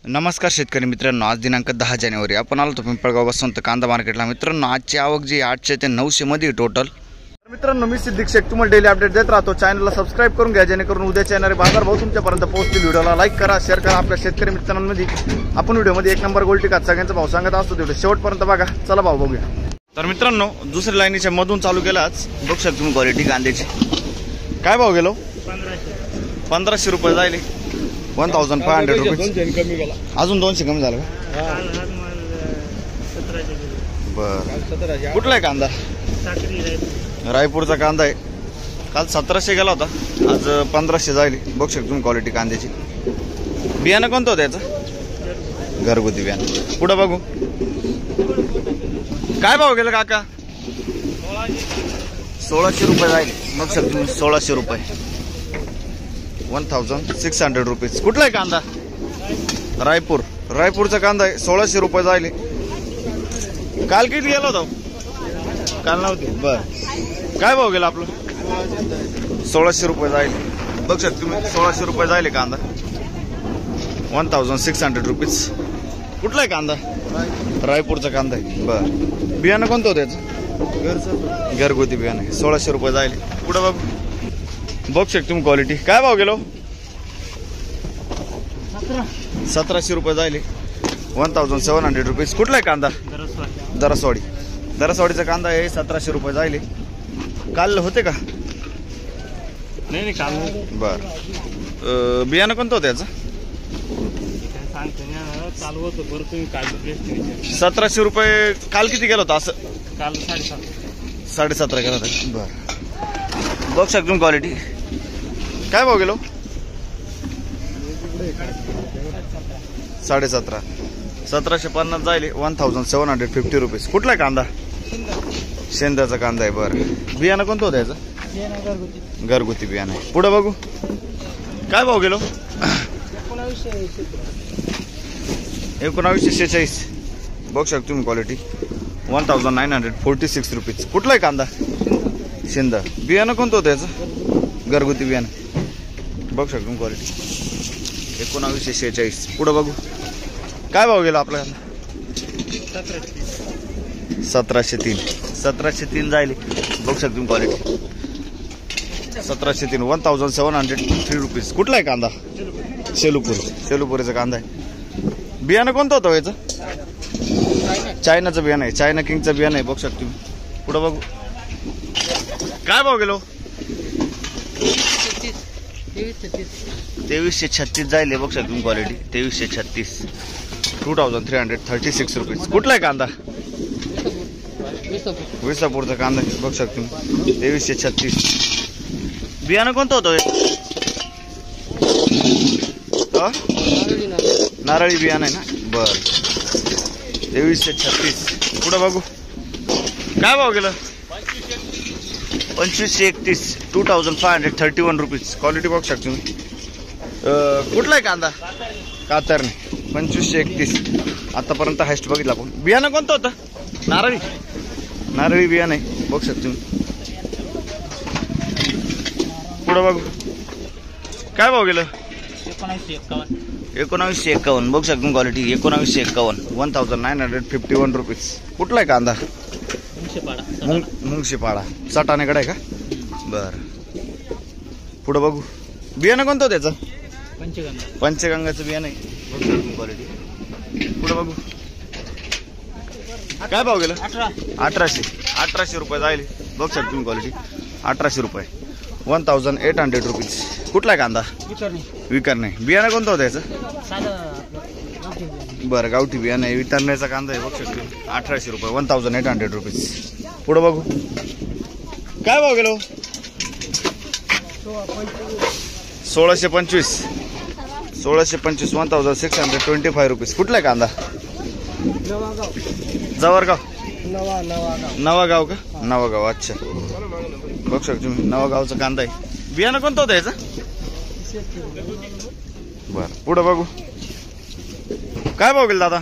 नमस्कार शेतकरी मित्रांनो, आज दिनांक 10 जानेवारी आपण आलो पिंपळगाव वसंत कांदा मार्केटला। मित्रांनो, आजची आवक जी 800 ते 900 मध्ये टोटल। मित्रांनो, मी सिद्दीक शेख तुम्हाला डेली अपडेट देत राहतो। चॅनलला सबस्क्राइब करून घ्या जेणेकरून उद्याच्या येणारे बाजार भाव तुमच्यापर्यंत पोहोचतील। व्हिडिओला लाईक करा, शेअर करा। आपल्या शेतकरी मित्रांमध्ये आपण व्हिडिओमध्ये एक नंबर गोल्टी का सगळ्यांचा भाव सांगत असतो, तेवढे शेवटपर्यंत बघा। चला भाव बघूया। तर मित्रांनो, दुसऱ्या लाईनीच्या मधून चालू केला आज। बघू शकता तुम्ही क्वालिटी कांद्याची। काय भाव गेलो? 1500 रुपये जायले। 1500 रुपये। अजून 200 कमी झालं का? बरं, कुठला आहे कांदा? रायपूरचा कांदा आहे। काल 1700 गेला होता, आज 1500 जायले। बघू शकता तुम्ही क्वालिटी कांद्याची। बियाणं कोणतं होतं याचं? घरगुती बियाणं। पुढं बघू काय भाव गेला काका? 1600 रुपये जायले। बघू शकता तुम्ही 1600 रुपये। 1600 रुपीज। कुठला आहे कांदा? रायपूरचा कांदा आहे। 1600 रुपये जायले। काल किती गेला होता? काल नव्हती। बर, काय भाव गेला आपलं? 1600 रुपये जायले। बघू शकता तुम्ही 1600 रुपये जायले कांदा। 1600 रुपीज। कुठला आहे कांदा? रायपूरचा कांदा आहे। बर, बियाणं कोणतं होतं याचं? घरगुती बियाणं आहे। 1600 रुपये जायले। पुढं बघू शकता तुम्ही क्वालिटी। काय भाव गेलो? 1700 रुपये जायले। 1700 रुपीज। कुठला आहे कांदा? दरसवाडीचा कांदा आहे। 1700 रुपये जायले। काल होते का? नाही काल। बर, बियाणं कोणतं होतं याचं? 1700 रुपये। काल किती गेला होता असं? काल 17.5 गेला होता। बर, बघू शकता तुम्ही क्वालिटी। काय भाव गेलो? 17.5। 1750 जायले। 1750 रुपीज। कुठला आहे कांदा? शेंद्याचा कांदा आहे। बरं, बियाणं कोणतं होतं याचं? घरगुती बियाणं आहे। पुढं बघू काय भाव गेलो? 1946। बघू शकता तुम्ही क्वालिटी। 1946 रुपीज। कुठला आहे कांदा? शेंदा। बियाणं कोणतं होतं याचं? घरगुती बियाणं। बघू शकता तुम्ही क्वालिटी। 1946। पुढं बघू काय भाव गेला आपला? 1703। 1703 जायले। बघू शकता तुम्ही क्वालिटी। 1703। 1703 रुपीज। कुठला आहे कांदा? सेलूपुरीचा कांदा आहे। बियाणं कोणतं होतं याचं? चायनाचं बियाणं आहे। चायना किंगचं बियाणं आहे। बघू शकता तुम्ही। पुढं बघू काय भाव गेलो? 2336 जायले। बघू शकता तुम्ही क्वालिटी। 2336। 2336 रुपीज। कुठला आहे कांदा? विसापूरचा कांदा आहे। बघू शकता तुम्ही। 2336। बियाणं कोणतं होतं? नारळी बियाणं आहे ना। बर, 2336। पुढं बघू काय भाव गेलं? 2531। 2531 रुपीज। क्वालिटी बघू शकता तुम्ही। कुठला आहे कांदा? कातरणे। 2531। आतापर्यंत हायस्ट बघितलं आपण। बियाणं कोणतं होतं? नारळी बियाणं आहे। बघू शकता तुम्ही। पुढं बघू काय भाव गेलं? 1951। बघू शकता तुम्ही क्वालिटी। 1951। 1951 रुपीज। कुठला आहे कांदा? मुंगशीपाडा। सटाण्याकडे आहे का? बर, पुढं बघू बियाणं कोणतं होतं त्याचं? पंचगंगाचं बियाणं आहे। बघू शकता तुम्ही क्वालिटी। पुढं बघू काय भाव गेलं? 1800 रुपये जायले। बघू शकता तुम्ही क्वालिटी। 1800 रुपये। 1800 रुपीज। कुठला आहे कांदा? विकर नाही। बियाणं कोणतं होतं याचं? बरं, गावठी बियाणं आहे। वितरण्याचा कांदा आहे। बघू शकतो। 1800 रुपये। 1800 रुपीज। पुढं बघू काय भाव गेलो? 1625। 1625। रुपीज। कुठला आहे कांदा? जवळगाव। नवागाव का? नवागाव। अच्छा, बघू शकतो तुम्ही। नवागावचा कांदा आहे। बियाणं कोणतं होतं याचं? बर, पुढं बघू काय भाव गेला दादा?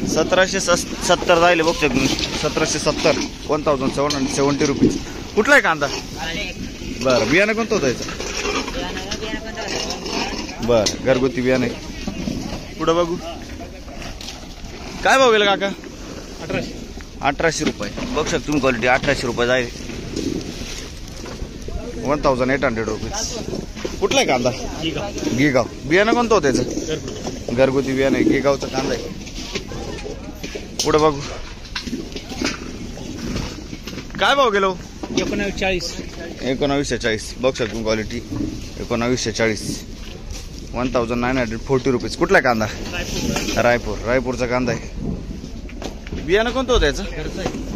1770 जायले। बघू शकतो तुम्ही। 1770। 1770 रुपीज। कुठला आहे कांदा? बरं, बियाणं कोणतं होतं याचं? बर घरगुती बियाणे. पुढं बघू काय भाव गेला काका? 1800 रुपये. बघू शकता तुम्ही क्वालिटी 1800 रुपये जाईल. 1800 रुपीज. कुठला आहे कांदा? गिगाव. बियाणं कोणतं होतं त्याचं? घरगुती बियाणं आहे. गिगावचा कांदा आहे. पुढे बघू काय भाव गेलो? 1940. बघू शकतो क्वालिटी 1940. 1940 रुपीज. कुठला आहे कांदा? रायपूरचा कांदा आहे. बियाणं कोणतं होतं याचं?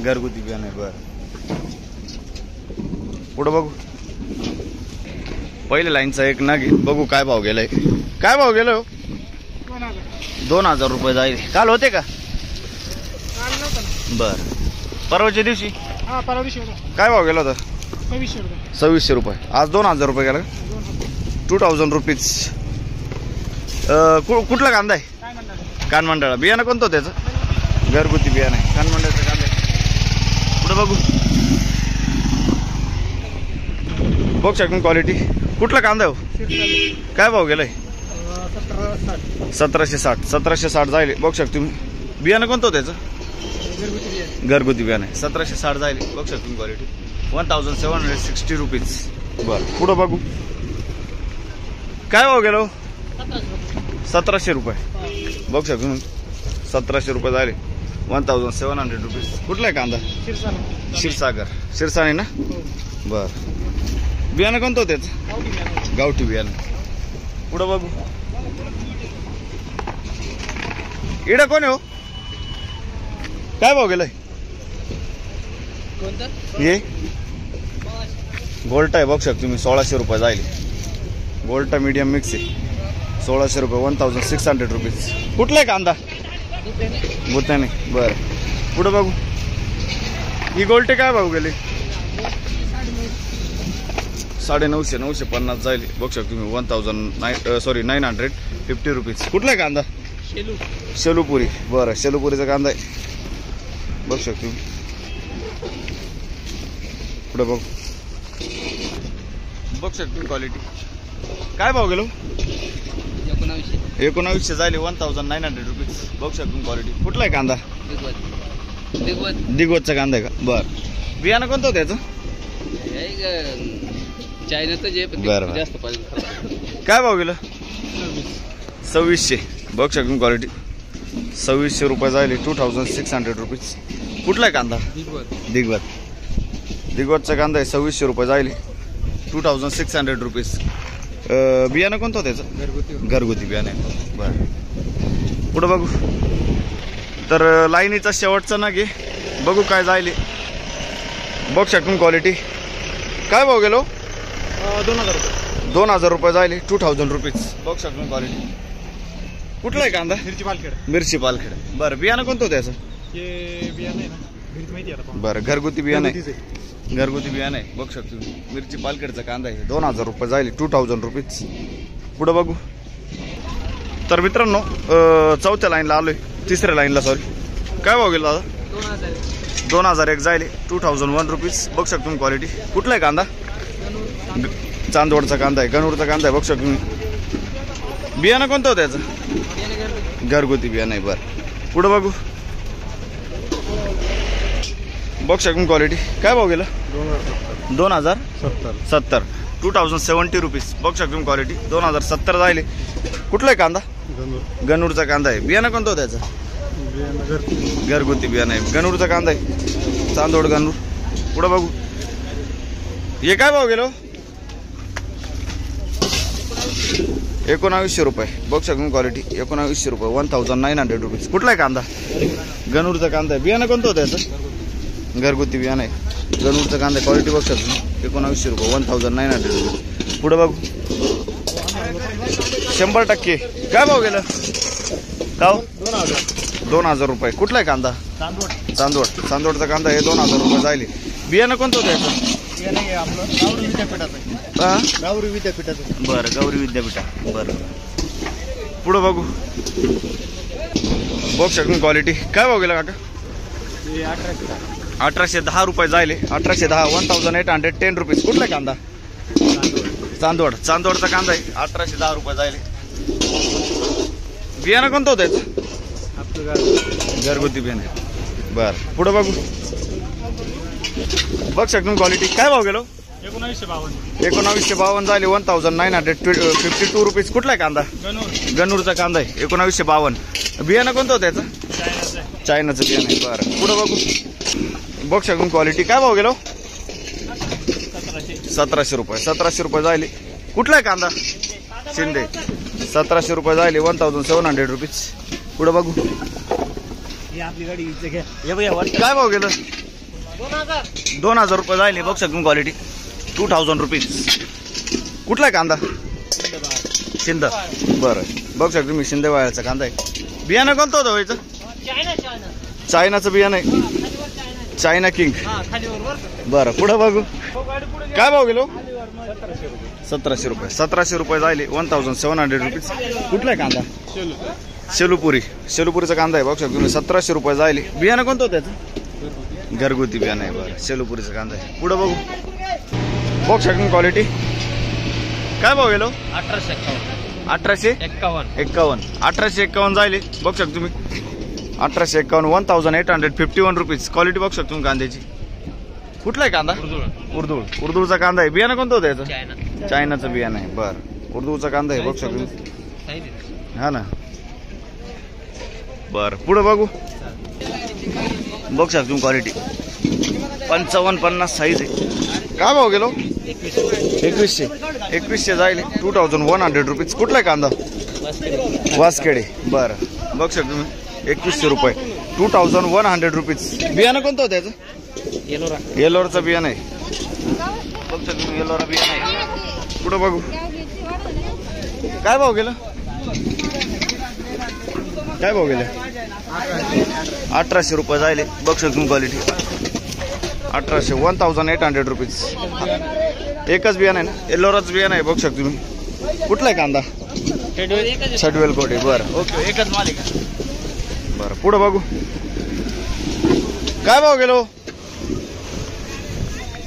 घरगुती बियाणं आहे. बरं पुढं बघू पहिले लाईनचा एक ना घे. बघू काय भाव गेलाय. काय भाव गेलो? 2000 रुपये जाईल. काल होते का? बर परवाच्या दिवशी काय भाव गेला होता? 2600 रुपये. आज 2000 रुपये गेला. 2000 रुपीज. कुठला कांदा आहे? कानमंडळा. बियाणं कोणतं होतं त्याचं? घरगुती बियाणं आहे. कानमंडळाचं कांदा आहे. पुढे बघू बघू शकतो क्वालिटी. कुठला कांदा आहे हो? काय भाव गेलाय? 1760 जाईल. बघू शकतो तुम्ही. बियाणं कोणतं होतं त्याचं? घरगुती बियाणं आहे. 1760 जाईल. बघू शकतो तुम्ही क्वालिटी 1760 रुपीज. बरं पुढं बघू काय भाव गेलो? 1700 रुपये. बघू शकतो तुम्ही 1700 रुपये झाले. 1700 रुपीज. कुठला आहे कांदा? शिरसाने ना. बरं बियाणं कोणतं होतं त्याचं? गावठी बियाणं. पुढं बघू इडं कोण आहे हो? काय भाव गेलाय? ये गोल्टा आहे. बघू शकतो तुम्ही 1600 रुपये जाईल. गोल्टा मीडियम मिक्स आहे. 1600 रुपये. 1600 रुपीज. कुठला आहे कांदा? भूताने. बरं पुढं बघू ही गोल्टे काय भाव गेले? 950 जाईल. बघू शकतो तुम्ही 950 रुपीज. कुठला आहे कांदा? शेलूपुरी. बरं शेलूपुरीचा कांदा आहे. बघू शकतो तुम्ही. पुढे बघू शकतो क्वालिटी. काय भाव गेलो? 1900 जाईल. 1900 रुपीज. बघू शकतो क्वालिटी. कुठला आहे कांदा? दिग्वतचा कांदा आहे का? बरं बियाणं कोणतं होतं त्याचं? चायनाचं जे बरं जास्त पाहिजे. काय भाव गेलं? 2600. बघू शकतो क्वालिटी 2600 रुपये जाईल. 2600 रुपीज. कुठला आहे कांदा? दिग्वतचा कांदा आहे. 2600 रुपये जाईल. 2600 रुपीज. बियाणं कोणतं होतं त्याचं? घरगुती बियाणं आहे. बरं पुढं बघू तर लाईनीचा शेवटचा ना घे. बघू काय जाईल. बघू शकतो क्वालिटी. काय भाव गेलो? 2000 रुपये जाईल. 2000 रुपीज. बघू शकतो क्वालिटी. कुठला आहे कांदा? मिरची पालखेड. बरं बियाणं कोणतं होतं त्याचं? बरं घरगुती बियाणं आहे. आहे. बघू शकतो मिरची पालखेडचा कांदा आहे. 2000 रुपये जाईल. 2000 रुपीज. पुढं बघू तर मित्रांनो चौथ्या लाईनला आलोय. तिसऱ्या लाईनला सॉरी. काय भाव गेला दादा? 2001 जाईल. 2001 रुपीज. बघू शकतो तुम्ही क्वालिटी. कुठला आहे कांदा? चांदवडचा कांदा आहे. गणूरचा कांदा आहे. बघू शकतो तुम्ही. बियाणं कोणतं होतं त्याचं? घरगुती बियाणं आहे. बरं पुढं बघू बघू शकतो क्वालिटी. काय भाव गेला? 2070. 2070 रुपीज. बघू शकतो क्वालिटी 2070 जाईल. कुठला आहे कांदा? गणूरचा कांदा आहे. बियाणं कोणतं होतं त्याचं? घरगुती बियाणं आहे. गणूरचा कांदा आहे. चांदोड गणूर. पुढं बघू हे काय भाव गेलो? 1900 रुपये. बघू शकतो क्वालिटी 1900 रुपये. 1900 रुपीज. कुठला आहे कांदा? गणूरचा कांदा आहे. बियाणं कोणतं होतं त्याचं? घरगुती बियाणं आहे. गणूरचा कांदा क्वालिटी बघू शकतो 1900 रुपये. 1900 रुपीज. पुढं बघू 100%. काय भाव गेलं? का 2000 रुपये. कुठला आहे कांदा? चांदवडचा कांदा आहे. 2000 रुपये जाईल. बियाणं कोणतं होतं याचं? गावरी विद्यापीठाचं. बरं गौरी विद्यापीठा. बरं पुढं बघू शकतो क्वालिटी. काय भाव गेला काका? 1810 रुपये जाईल. 1810. 1810 रुपीज. कुठला कांदा? चांदवडचा कांदा आहे. 1810 रुपये जाईल. बियाणं कोणतं होतं याचं? घरगुती बियाणं आहे. बरं पुढं बघू. बघ शकतो क्वालिटी. काय भाव गेलो? 1952 झाले. 1952 रुपीज. कुठला आहे कांदा? गणूरचा कांदा आहे. 1952. बियाणं कोणतं होतं याचं? चायनाचं बियाणं आहे. बरं पुढं बघू. बघ शकतो क्वालिटी. काय भाव गेलो? 1700 रुपये. 1700 रुपये झाले. कुठला आहे कांदा? शिंदे. 1700 रुपये झाले. 1700 रुपीज. पुढं बघू. काय भाव गेलं? 2000 रुपये झाले. बघ शकतो क्वालिटी. 2000 रुपीज. कुठला आहे कांदा? शिंद. बरं बघ शकतो मी शिंदे वाळ्याचा कांदा आहे. बियाणं कोणतं होतं व्हायचं? चायनाचं बियाणं आहे. China king. बरं पुढं बघू. काय भाव गेलो? 1700 रुपये. 1700 रुपये झाले. 1700 रुपीज. कुठला आहे कांदा? शेलूपुरी. शेलूपुरीचा कांदा आहे. बघ शकतो तुम्ही. 1700 रुपये झाले. बियाणं कोणतं होतं त्याचं? घरगुती बियाणं आहे. बरं शेलूपुरीचा कांदा आहे. पुढं बघू. बघ शकतो क्वालिटी. काय भाव गेलो? 1851. 1851 झाले. बघ शकतो तुम्ही. 1851. 1851 रुपीज. क्वालिटी बघ शकतो तुम्ही कांद्याची. कुठला आहे कांदा? उर्दूळ. उर्दूळचा कांदा आहे. बियाणं कोणतं होतं याचं? चायनाचं बियाणं आहे. बरं उर्दूचा कांदा आहे. बघ शकतो. हा ना. बरं पुढं बघू. बघ शकतो क्वालिटी. 55-50 साईज आहे. काय भाव गेलो? 2100 जाईल. 2100 रुपीज. कुठला आहे कांदा? वासखेडे. बरं बघ शकतो तुम्ही. 2100 रुपये. 2100 रुपीज. बियाणं कोणतं होतं याचं? येलोराचं बियाणं आहे. बघ शकतो तुम्ही. येलोरा बियाणं आहे. पुढं बघू. काय भाव गेलं? काय भाव गेले? 1800 रुपये जायले. बघ शकतो क्वालिटी. 1800. 1800 रुपीज. एकच बियाणं आहे ना? येल्लोराच बियाणं आहे. बघ शकतो तुम्ही. कुठला आहे कांदा? छडवेल कोटे. बरं ओके. एकच माल आहे का? बरं पुढं बघू. काय भाव गेलो?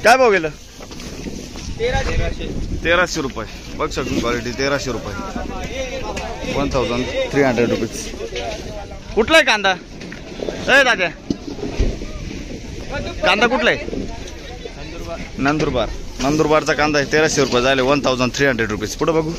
काय भाव गेलं? 1300 रुपये. बघ शकतो क्वालिटी. 1300 रुपये. 1300 रुपीज. कुठला आहे कांदा? दादा कांदा कुठला आहे? नंदुरबार. नंदुरबारचा कांदा आहे. 1300 रुपये झाले. 1300 रुपीज. पुढे बघू.